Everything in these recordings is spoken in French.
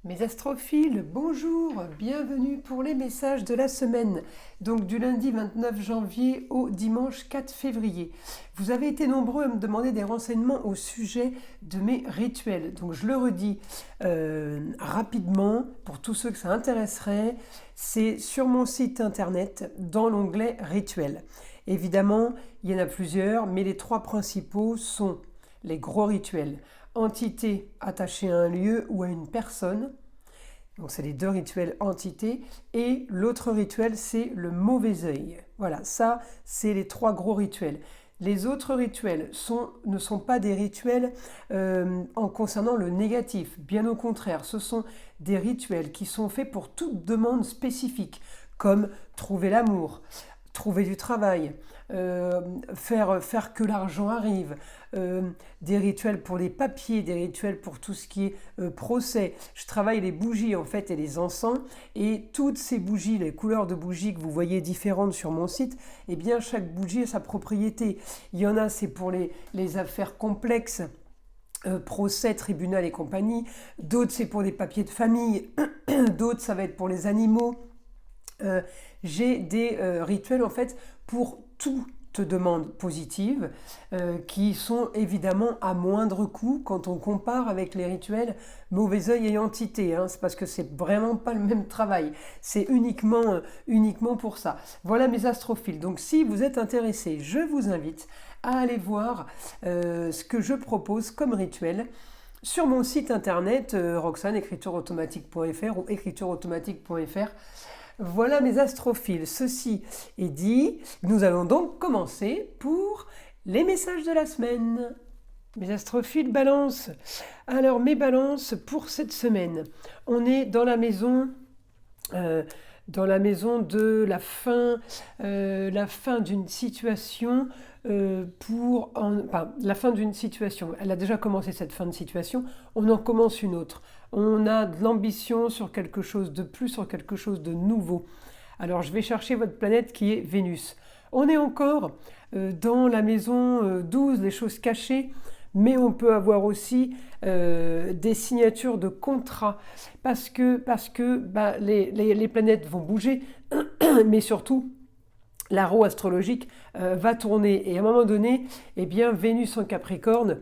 Mes astrophiles, bonjour, bienvenue pour les messages de la semaine, donc du lundi 29 janvier au dimanche 4 février. Vous avez été nombreux à me demander des renseignements au sujet de mes rituels, donc je le redis rapidement pour tous ceux que ça intéresserait, c'est sur mon site internet dans l'onglet rituels. Évidemment, il y en a plusieurs, mais les trois principaux sont les gros rituels. Entité attachée à un lieu ou à une personne, donc c'est les deux rituels entités, et l'autre rituel c'est le mauvais œil. Voilà, ça c'est les trois gros rituels. Les autres rituels ne sont pas des rituels en concernant le négatif, bien au contraire, ce sont des rituels qui sont faits pour toute demande spécifique, comme trouver l'amour, trouver du travail, faire que l'argent arrive, des rituels pour les papiers, des rituels pour tout ce qui est procès. Je travaille les bougies en fait et les encens, et toutes ces bougies, les couleurs de bougies que vous voyez différentes sur mon site, eh bien chaque bougie a sa propriété. Il y en a, c'est pour les affaires complexes, procès, tribunal et compagnie. D'autres, c'est pour des papiers de famille. D'autres, ça va être pour les animaux. J'ai des rituels en fait pour toute demande positive qui sont évidemment à moindre coût quand on compare avec les rituels mauvais œil et entité, hein. C'est parce que c'est vraiment pas le même travail, c'est uniquement pour ça. Voilà mes astrophiles, donc si vous êtes intéressés, je vous invite à aller voir ce que je propose comme rituel sur mon site internet roxaneécritureautomatique.fr ou écritureautomatique.fr. Voilà mes astrophiles, ceci est dit, nous allons donc commencer pour les messages de la semaine. Mes astrophiles balance. Alors mes balances pour cette semaine, on est dans la maison de la fin d'une situation la fin d'une situation. Elle a déjà commencé cette fin de situation, on en commence une autre. On a de l'ambition sur quelque chose de plus, sur quelque chose de nouveau. Alors je vais chercher votre planète qui est Vénus. On est encore dans la maison 12, les choses cachées, mais on peut avoir aussi des signatures de contrats parce que les planètes vont bouger, mais surtout la roue astrologique va tourner. Et à un moment donné, eh bien, Vénus en Capricorne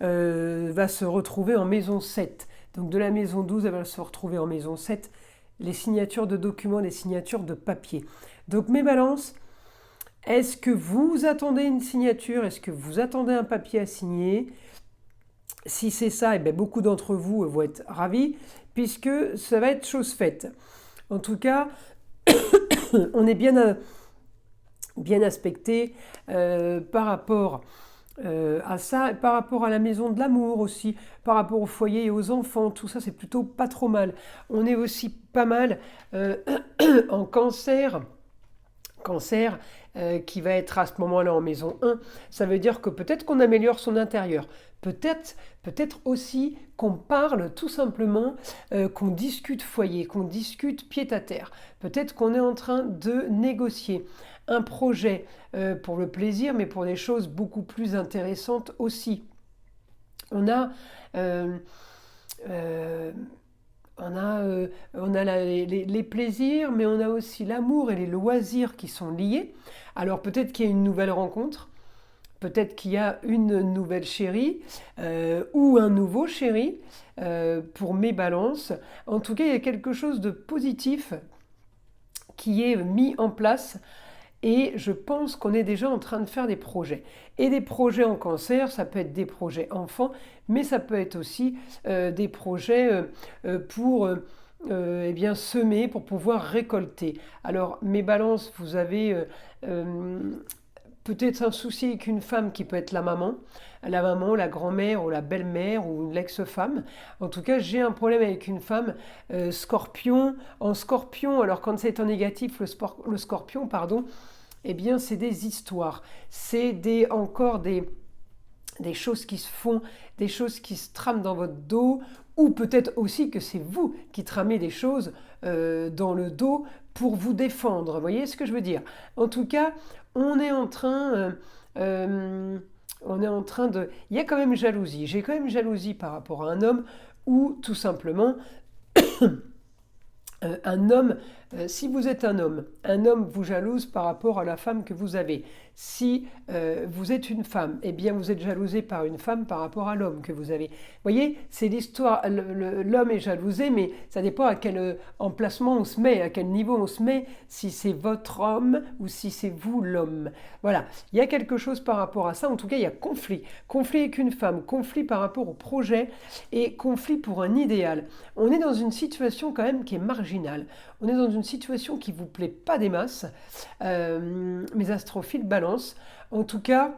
va se retrouver en maison 7. Donc de la maison 12, elle va se retrouver en maison 7, les signatures de documents, les signatures de papier. Donc mes balances, est-ce que vous attendez une signature? Est-ce que vous attendez un papier à signer? Si c'est ça, eh bien, beaucoup d'entre vous vont être ravis, puisque ça va être chose faite. En tout cas, on est bien aspecté par rapport à ça, et par rapport à la maison de l'amour aussi, par rapport au foyer et aux enfants, tout ça c'est plutôt pas trop mal. On est aussi pas mal en cancer qui va être à ce moment-là en maison 1, ça veut dire que peut-être qu'on améliore son intérieur, peut-être aussi qu'on parle tout simplement, qu'on discute foyer, qu'on discute pied-à-terre, peut-être qu'on est en train de négocier un projet pour le plaisir, mais pour des choses beaucoup plus intéressantes aussi. On a les plaisirs, mais on a aussi l'amour et les loisirs qui sont liés. Alors peut-être qu'il y a une nouvelle rencontre, peut-être qu'il y a une nouvelle chérie ou un nouveau chéri pour mes balances. En tout cas, il y a quelque chose de positif qui est mis en place. Et je pense qu'on est déjà en train de faire des projets. Et des projets en cancer, ça peut être des projets enfants, mais ça peut être aussi des projets pour semer, pour pouvoir récolter. Alors, mes balances, vous avez peut-être un souci avec une femme qui peut être la maman, la grand-mère ou la belle-mère ou l'ex-femme. En tout cas, j'ai un problème avec une femme scorpion. En scorpion, alors quand c'est en négatif, le scorpion, pardon, eh bien, c'est des histoires, c'est encore des choses qui se font, des choses qui se trament dans votre dos, ou peut-être aussi que c'est vous qui tramez des choses dans le dos pour vous défendre. Vous voyez ce que je veux dire? En tout cas, on est en train de... Il y a quand même jalousie. J'ai quand même jalousie par rapport à un homme, ou tout simplement, Un homme, si vous êtes un homme vous jalouse par rapport à la femme que vous avez. Si vous êtes une femme, eh bien vous êtes jalousé par une femme par rapport à l'homme que vous avez. Vous voyez, c'est l'histoire, l'homme est jalousé, mais ça dépend à quel emplacement on se met, à quel niveau on se met, si c'est votre homme ou si c'est vous l'homme. Voilà, il y a quelque chose par rapport à ça, en tout cas il y a conflit. Conflit avec une femme, conflit par rapport au projet et conflit pour un idéal. On est dans une situation quand même qui est marginale. On est dans une situation qui ne vous plaît pas des masses. Mes astrophiles balancent. En tout cas,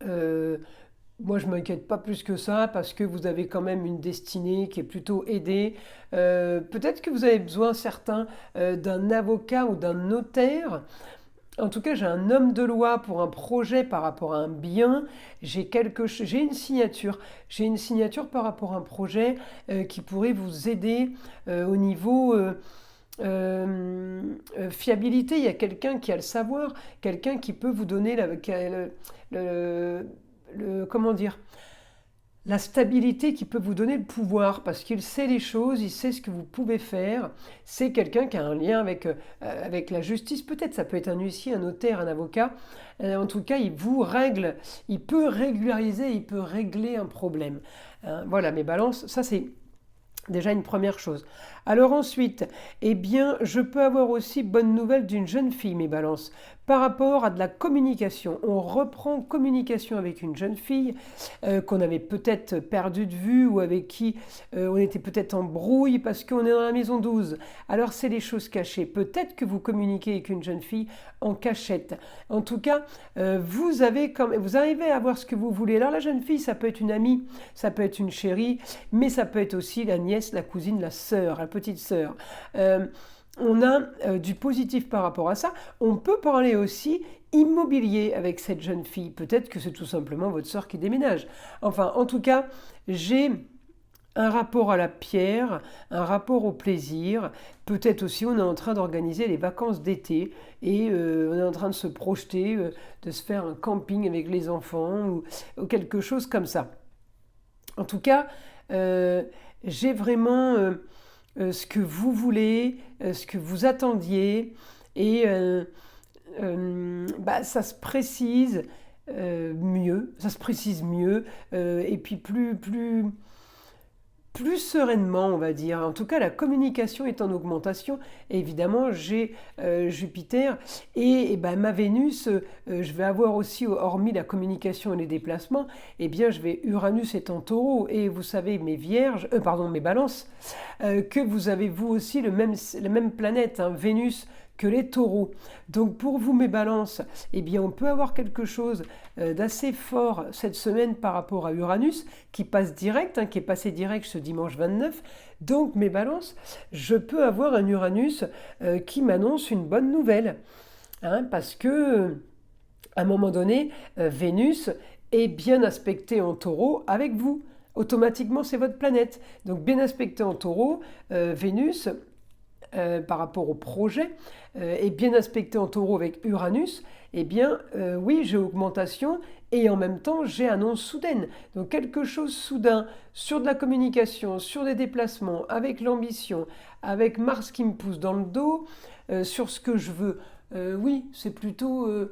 moi je ne m'inquiète pas plus que ça parce que vous avez quand même une destinée qui est plutôt aidée. Peut-être que vous avez besoin, certains, d'un avocat ou d'un notaire. En tout cas, j'ai un homme de loi pour un projet par rapport à un bien. J'ai une signature. J'ai une signature par rapport à un projet qui pourrait vous aider au niveau fiabilité. Il y a quelqu'un qui a le savoir, quelqu'un qui peut vous donner comment dire, la stabilité, qui peut vous donner le pouvoir, parce qu'il sait les choses, il sait ce que vous pouvez faire. C'est quelqu'un qui a un lien avec la justice, peut-être, ça peut être un huissier, un notaire, un avocat. En tout cas, il vous règle, il peut régulariser, il peut régler un problème. Voilà, mes balances, ça c'est déjà une première chose. Alors ensuite, eh bien, je peux avoir aussi bonne nouvelle d'une jeune fille, mes balances, par rapport à de la communication. On reprend communication avec une jeune fille qu'on avait peut-être perdue de vue ou avec qui on était peut-être en brouille parce qu'on est dans la maison 12. Alors c'est les choses cachées. Peut-être que vous communiquez avec une jeune fille en cachette. En tout cas, vous arrivez à avoir ce que vous voulez. Alors la jeune fille, ça peut être une amie, ça peut être une chérie, mais ça peut être aussi la nièce, la cousine, la sœur, la petite sœur. On a du positif par rapport à ça. On peut parler aussi immobilier avec cette jeune fille. Peut-être que c'est tout simplement votre sœur qui déménage. Enfin, en tout cas, j'ai un rapport à la pierre, un rapport au plaisir. Peut-être aussi on est en train d'organiser les vacances d'été et on est en train de se projeter, de se faire un camping avec les enfants ou quelque chose comme ça. En tout cas, j'ai vraiment ce que vous voulez, ce que vous attendiez et ça se précise mieux, et puis plus sereinement, on va dire. En tout cas, la communication est en augmentation. Et évidemment, j'ai Jupiter et ma Vénus. Je vais avoir aussi, hormis la communication et les déplacements, Uranus est en Taureau. Et vous savez, mes Balances, que vous avez vous aussi la même planète, hein, Vénus, que les taureaux. Donc pour vous, mes balances, on peut avoir quelque chose d'assez fort cette semaine par rapport à Uranus, qui passe direct, qui est passé direct ce dimanche 29. Donc mes balances, je peux avoir un Uranus qui m'annonce une bonne nouvelle. Parce que, à un moment donné, Vénus est bien aspectée en taureau avec vous. Automatiquement, c'est votre planète. Donc bien aspectée en taureau, Vénus, par rapport au projet, et bien aspecté en taureau avec Uranus, oui, j'ai augmentation et en même temps j'ai annonce soudaine. Donc quelque chose soudain sur de la communication, sur des déplacements, avec l'ambition, avec Mars qui me pousse dans le dos, sur ce que je veux. Oui, c'est plutôt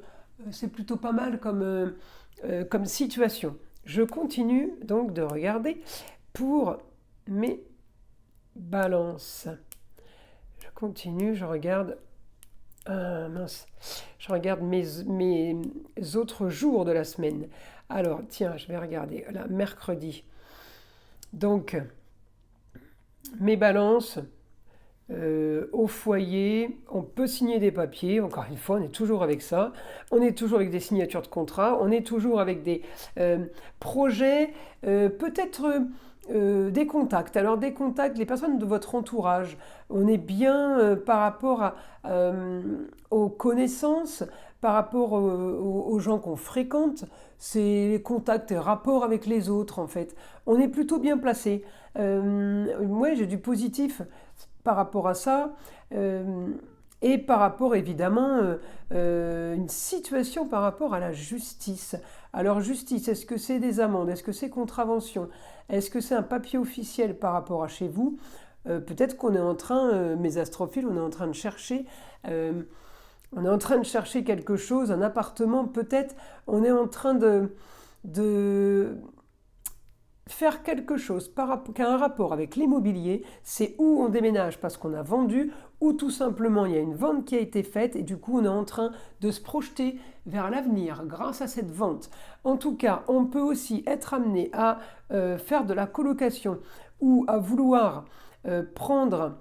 pas mal comme situation. Je continue donc de regarder pour mes balances. Continue, je regarde. Je regarde mes autres jours de la semaine. Alors, tiens, je vais regarder. Là, mercredi. Donc, mes balances au foyer. On peut signer des papiers. Encore une fois, on est toujours avec ça. On est toujours avec des signatures de contrat. On est toujours avec des projets. Peut-être. Des contacts. Alors des contacts, les personnes de votre entourage, on est bien par rapport aux connaissances, par rapport aux gens qu'on fréquente, c'est les contacts et rapports avec les autres en fait. On est plutôt bien placé. Moi j'ai du positif par rapport à ça. Et par rapport évidemment une situation par rapport à la justice. Alors justice, est-ce que c'est des amendes? Est-ce que c'est contravention? Est-ce que c'est un papier officiel par rapport à chez vous? peut-être qu'on est en train, mes astrophiles, on est en train de chercher... on est en train de chercher quelque chose, un appartement, peut-être on est en train de faire quelque chose qui a un rapport avec l'immobilier, c'est où on déménage parce qu'on a vendu, ou tout simplement il y a une vente qui a été faite et du coup on est en train de se projeter vers l'avenir grâce à cette vente. En tout cas, on peut aussi être amené à faire de la colocation ou à vouloir prendre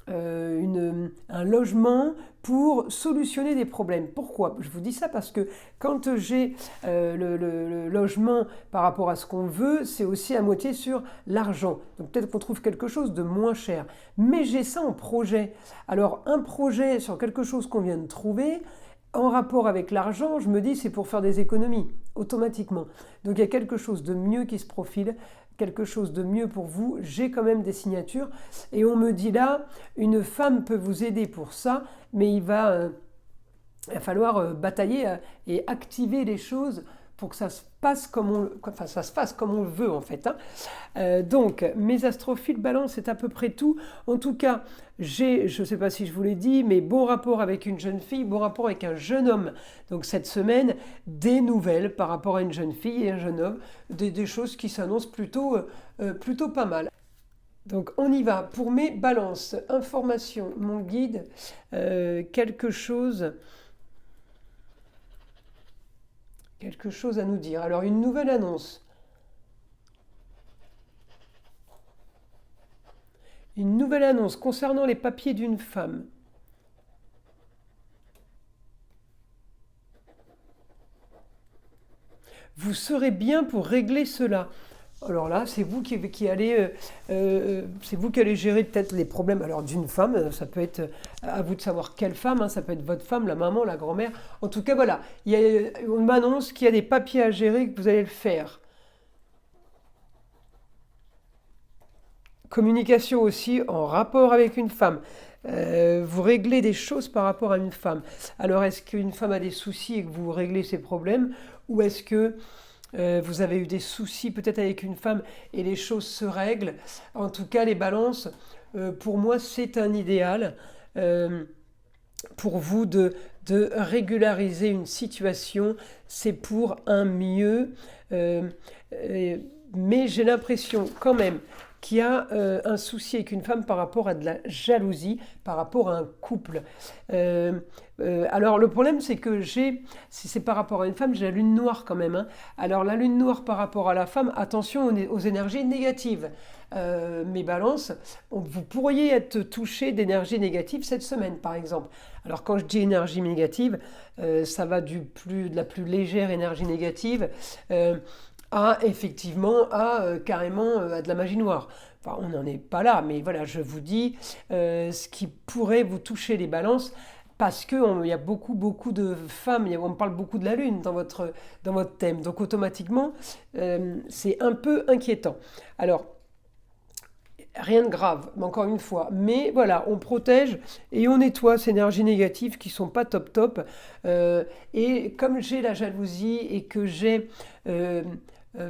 un logement pour solutionner des problèmes. Pourquoi? Je vous dis ça parce que quand j'ai le logement par rapport à ce qu'on veut, c'est aussi à moitié sur l'argent. Donc peut-être qu'on trouve quelque chose de moins cher. Mais j'ai ça en projet. Alors un projet sur quelque chose qu'on vient de trouver, en rapport avec l'argent, je me dis c'est pour faire des économies, automatiquement. Donc il y a quelque chose de mieux qui se profile, quelque chose de mieux pour vous, j'ai quand même des signatures. Et on me dit là, une femme peut vous aider pour ça, mais il va falloir batailler et activer les choses pour que ça se passe comme ça se fasse comme on le veut en fait. Donc mes astrophiles balance, c'est à peu près tout. En tout cas, j'ai, je ne sais pas si je vous l'ai dit, mais bon rapport avec une jeune fille, bon rapport avec un jeune homme. Donc cette semaine, des nouvelles par rapport à une jeune fille et un jeune homme, des choses qui s'annoncent plutôt pas mal. Donc on y va pour mes balances. Information, mon guide, quelque chose à nous dire. Alors une nouvelle annonce. Une nouvelle annonce concernant les papiers d'une femme. Vous serez bien pour régler cela. Alors là, c'est vous qui allez, c'est vous qui allez gérer peut-être les problèmes. Alors d'une femme, ça peut être à vous de savoir quelle femme, ça peut être votre femme, la maman, la grand-mère. En tout cas, voilà, on m'annonce qu'il y a des papiers à gérer, que vous allez le faire. Communication aussi en rapport avec une femme. Vous réglez des choses par rapport à une femme. Alors, est-ce qu'une femme a des soucis et que vous réglez ses problèmes, ou est-ce que vous avez eu des soucis peut-être avec une femme et les choses se règlent? En tout cas, les balances, pour moi, c'est un idéal pour vous de régulariser une situation. C'est pour un mieux. Mais j'ai l'impression quand même qu'il y a un souci avec une femme par rapport à de la jalousie, par rapport à un couple. Alors le problème c'est que si c'est par rapport à une femme, j'ai la lune noire quand même. Alors la lune noire par rapport à la femme, attention aux énergies négatives. Mes balances, vous pourriez être touché d'énergie négative cette semaine par exemple. Alors quand je dis énergie négative, ça va de la plus légère énergie négative effectivement carrément à de la magie noire. Enfin, on n'en est pas là, mais voilà, je vous dis ce qui pourrait vous toucher les balances, parce qu'il y a beaucoup de femmes, on parle beaucoup de la lune dans votre thème, donc automatiquement, c'est un peu inquiétant. Alors, rien de grave, encore une fois. Mais voilà, on protège et on nettoie ces énergies négatives qui sont pas top. Et comme j'ai la jalousie et que j'ai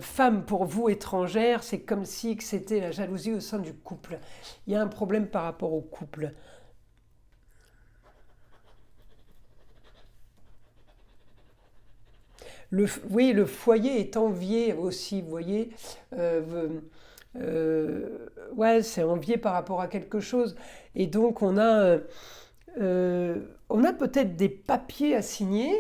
femme pour vous étrangère, c'est comme si c'était la jalousie au sein du couple. Il y a un problème par rapport au couple. Oui, le foyer est envié aussi, vous voyez. Ouais, c'est envié par rapport à quelque chose. Et donc, on a peut-être des papiers à signer,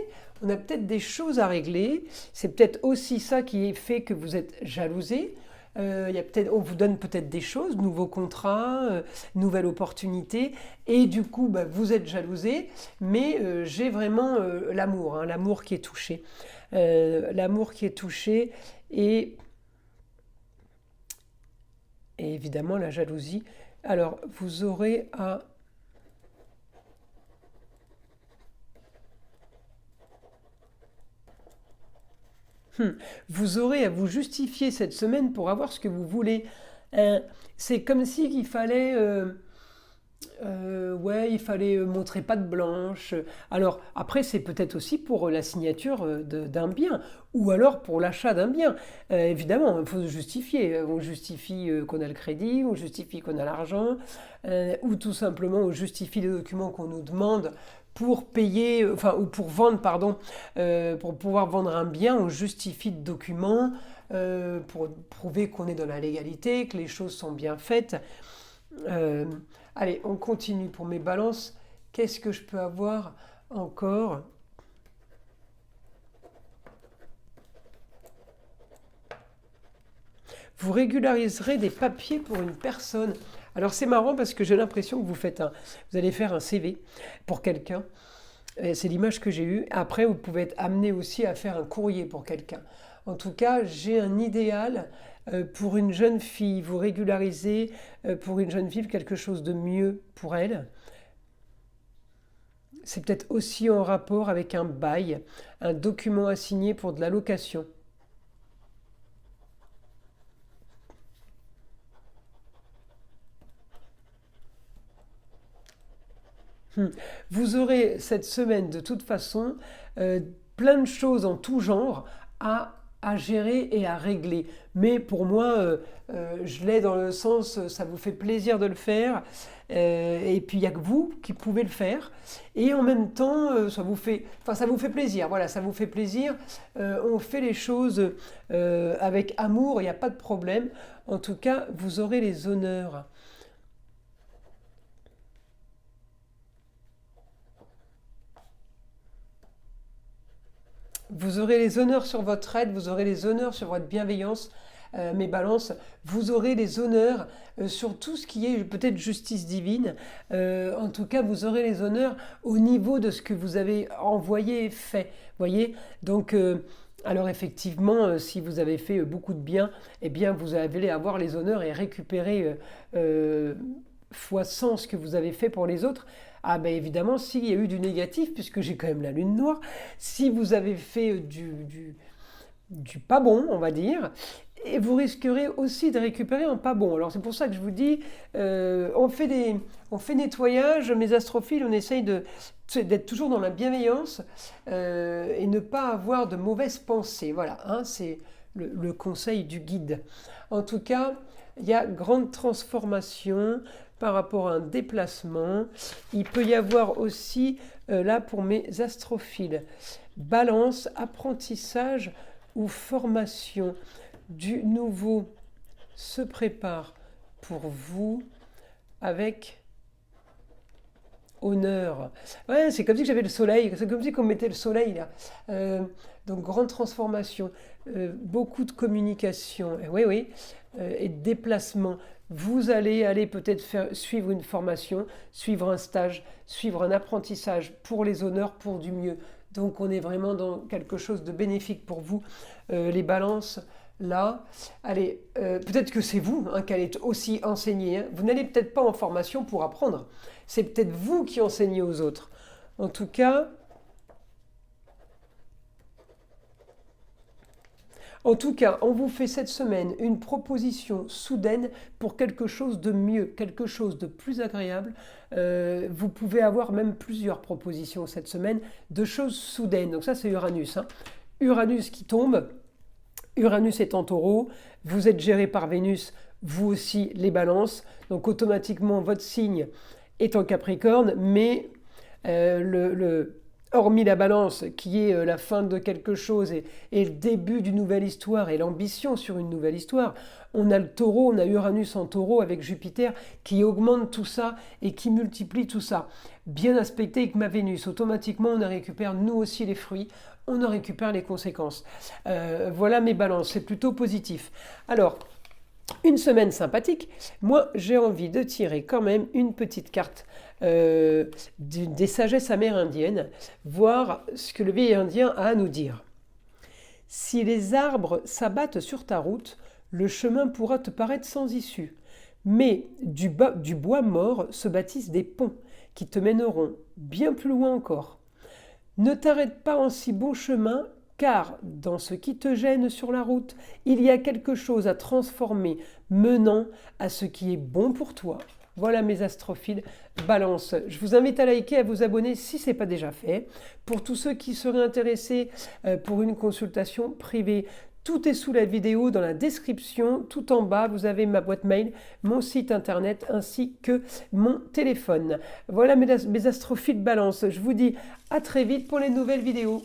on a peut-être des choses à régler. C'est peut-être aussi ça qui fait que vous êtes jalousé. On vous donne peut-être des choses, nouveaux contrats, nouvelles opportunités, et du coup, vous êtes jalousé, mais j'ai vraiment l'amour, l'amour qui est touché. L'amour qui est touché, et évidemment la jalousie. Alors, vous aurez à... Vous aurez à vous justifier cette semaine pour avoir ce que vous voulez. C'est comme si qu'il fallait Ouais, il fallait montrer patte blanche. Alors, après, c'est peut-être aussi pour la signature d'un bien, ou alors pour l'achat d'un bien. Évidemment, il faut se justifier. On justifie qu'on a le crédit, on justifie qu'on a l'argent, ou tout simplement on justifie les documents qu'on nous demande pour payer, enfin, ou pour vendre, pardon, pour pouvoir vendre un bien, on justifie de documents pour prouver qu'on est dans la légalité, que les choses sont bien faites. Euh, Allez, on continue pour mes balances. Qu'est-ce que je peux avoir encore? Vous régulariserez des papiers pour une personne. Alors c'est marrant parce que j'ai l'impression que vous allez faire un CV pour quelqu'un. C'est l'image que j'ai eue. Après, vous pouvez être amené aussi à faire un courrier pour quelqu'un. En tout cas, j'ai un idéal pour une jeune fille. Vous régularisez pour une jeune fille quelque chose de mieux pour elle. C'est peut-être aussi en rapport avec un bail, un document à signer pour de la location. Vous aurez cette semaine de toute façon euh, plein de choses en tout genre à gérer et à régler. Mais pour moi, je l'ai dans le sens, ça vous fait plaisir de le faire, et puis il n'y a que vous qui pouvez le faire. Et en même temps, ça vous fait plaisir. Voilà, ça vous fait plaisir. On fait les choses avec amour, il n'y a pas de problème. En tout cas, vous aurez les honneurs. Vous aurez les honneurs sur votre aide, vous aurez les honneurs sur votre bienveillance, mes balances. Vous aurez les honneurs sur tout ce qui est peut-être justice divine. En tout cas, vous aurez les honneurs au niveau de ce que vous avez envoyé et fait. Voyez. Donc, alors effectivement, si vous avez fait beaucoup de bien, eh bien, vous allez avoir les honneurs et récupérer fois 100 ce que vous avez fait pour les autres. Ah ben évidemment, s'il y a eu du négatif, puisque j'ai quand même la lune noire, si vous avez fait du pas bon, on va dire, et vous risquerez aussi de récupérer un pas bon. Alors c'est pour ça que je vous dis, on fait nettoyage, mes astrophiles, on essaye d'être toujours dans la bienveillance et ne pas avoir de mauvaises pensées. Voilà, hein, c'est le conseil du guide. En tout cas, il y a grande transformation par rapport à un déplacement. Il peut y avoir aussi, là pour mes astrophiles, balance, apprentissage ou formation. Du nouveau se prépare pour vous avec honneur. Ouais, c'est comme si j'avais le soleil, c'est comme si on mettait le soleil là. Donc grande transformation, beaucoup de communication, oui, oui, et de déplacement. Vous allez aller peut-être suivre une formation, suivre un stage, suivre un apprentissage pour les honneurs, pour du mieux. Donc on est vraiment dans quelque chose de bénéfique pour vous, les balances. Là, allez, peut-être que c'est vous qui allez aussi enseigner. Hein. Vous n'allez peut-être pas en formation pour apprendre. C'est peut-être vous qui enseignez aux autres. En tout cas, on vous fait cette semaine une proposition soudaine pour quelque chose de mieux, quelque chose de plus agréable. Vous pouvez avoir même plusieurs propositions cette semaine de choses soudaines. Donc ça, c'est Uranus. Hein. Uranus qui tombe. Uranus est en taureau, vous êtes géré par Vénus, vous aussi les balances, donc automatiquement votre signe est en Capricorne, mais hormis la balance qui est la fin de quelque chose et le début d'une nouvelle histoire et l'ambition sur une nouvelle histoire, on a le taureau, on a Uranus en taureau avec Jupiter qui augmente tout ça et qui multiplie tout ça. Bien aspecté avec ma Vénus, automatiquement on récupère nous aussi les fruits, on en récupère les conséquences. Voilà mes balances, c'est plutôt positif. Alors, une semaine sympathique. Moi, j'ai envie de tirer quand même une petite carte des sagesses amérindiennes, voir ce que le vieil indien a à nous dire. Si les arbres s'abattent sur ta route, le chemin pourra te paraître sans issue. Mais du bois mort se bâtissent des ponts qui te mèneront bien plus loin encore. Ne t'arrête pas en si bon chemin, car dans ce qui te gêne sur la route, il y a quelque chose à transformer, menant à ce qui est bon pour toi. Voilà mes astrophiles Balance. Je vous invite à liker, à vous abonner si ce n'est pas déjà fait. Pour tous ceux qui seraient intéressés pour une consultation privée, tout est sous la vidéo dans la description. Tout en bas, vous avez ma boîte mail, mon site internet ainsi que mon téléphone. Voilà mes astrophiles Balance. Je vous dis à très vite pour les nouvelles vidéos.